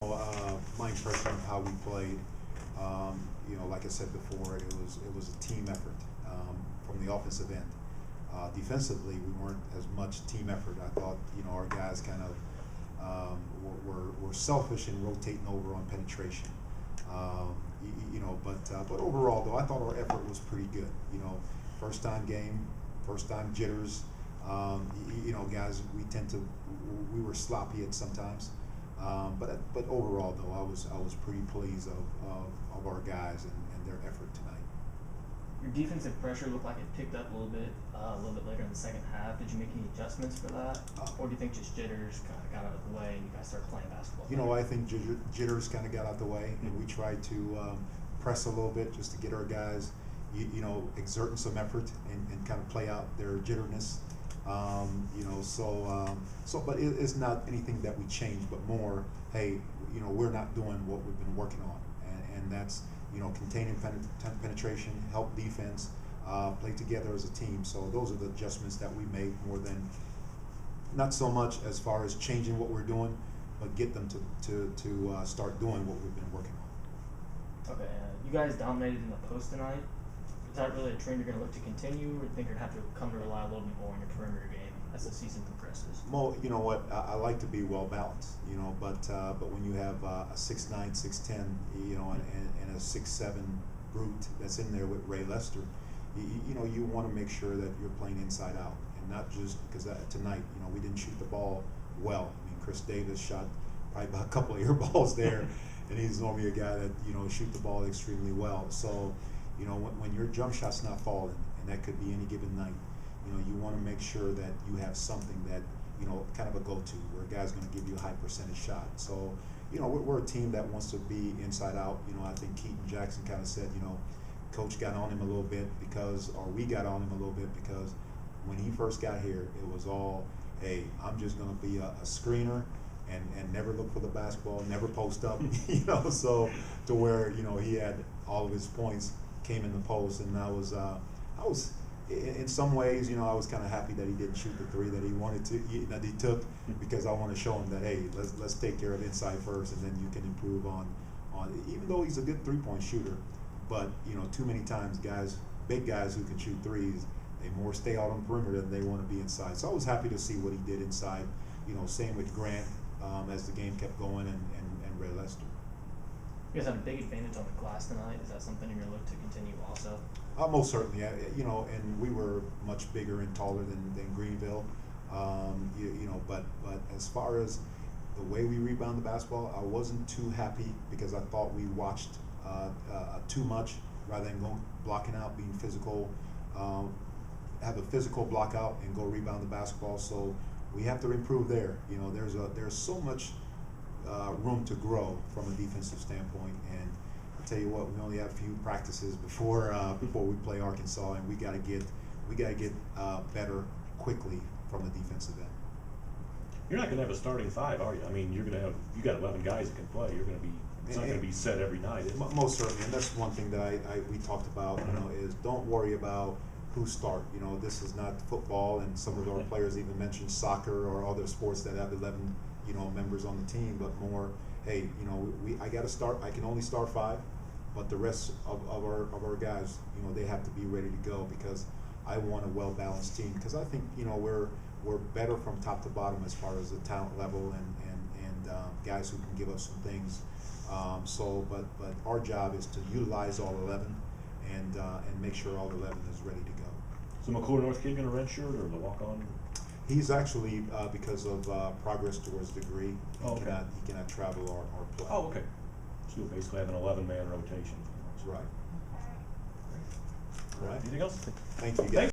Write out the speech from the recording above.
My impression of how we played, like I said before, it was a team effort from the offensive end. Defensively, we weren't as much team effort. I thought our guys kind of were selfish in rotating over on penetration. But overall though, I thought our effort was pretty good. First time game, first time jitters. Guys, we were sloppy at sometimes. But overall though, I was pretty pleased of our guys and their effort tonight. Your defensive pressure looked like it picked up a little bit later in the second half. Did you make any adjustments for that, or do you think just jitters kind of got out of the way and you guys started playing basketball? I think jitters kind of got out the way, and we tried to press a little bit just to get our guys, exerting some effort and kind of play out their jitterness. But it's not anything that we changed, but more, hey, we're not doing what we've been working on, and that's containing penetration, help defense, play together as a team. So those are the adjustments that we made, more than, not so much as far as changing what we're doing, but get them to start doing what we've been working on. Okay, you guys dominated in the post tonight. Is that really a trend you're going to look to continue, or do you think you're going to have to come to rely a little bit more on your perimeter game as the season progresses? Mo, you know what? I like to be well balanced, but when you have a 6'9", 6'10", and a 6'7" brute that's in there with Ray Lester, you want to make sure that you're playing inside out, and not just because tonight, we didn't shoot the ball well. I mean, Chris Davis shot probably about a couple of air balls there, and he's normally a guy that shoot the ball extremely well. So, when your jump shot's not falling, and that could be any given night, you want to make sure that you have something that, kind of a go-to, where a guy's going to give you a high percentage shot. So, we're a team that wants to be inside out. I think Keaton Jackson kind of said, Coach got on him a little bit we got on him a little bit because when he first got here, it was all, hey, I'm just going to be a screener and never look for the basketball, never post up, so to where, he had all of his points came in the post, and I was in some ways, I was kind of happy that he didn't shoot the three that he wanted to, that he took, because I want to show him that, hey, let's take care of inside first, and then you can improve on even though he's a good three-point shooter, but too many times big guys who can shoot threes, they more stay out on perimeter than they want to be inside. So I was happy to see what he did inside. Same with Grant as the game kept going, and Ray Lester. You guys have a big advantage on the glass tonight. Is that something you're going to look to continue also? Most certainly, and we were much bigger and taller than Greenville, but as far as the way we rebound the basketball, I wasn't too happy because I thought we watched too much rather than blocking out, being physical, have a physical block out and go rebound the basketball. So we have to improve there. There's so much room to grow from a defensive standpoint, and I'll tell you what, we only have a few practices before we play Arkansas, and we got to get better quickly from the defensive end. You're not going to have a starting five, are you? I mean, you got 11 guys that can play. It's not going to be set every night, is it? Most certainly, and that's one thing that we talked about. Is don't worry about who start. This is not football, and some of our players even mentioned soccer or other sports that have 11 members on the team, but more, hey, I got to start. I can only start 5, but the rest of our guys, they have to be ready to go, because I want a well-balanced team, because I think we're better from top to bottom as far as the talent level and guys who can give us some things. But our job is to utilize all 11 and make sure all 11 is ready to go. So McClure North kid going to redshirt or the walk-on? He's actually, because of progress towards degree, he cannot travel or play. Oh, okay. So you'll basically have an 11-man rotation. That's right. All right. Anything else? Thank you, guys.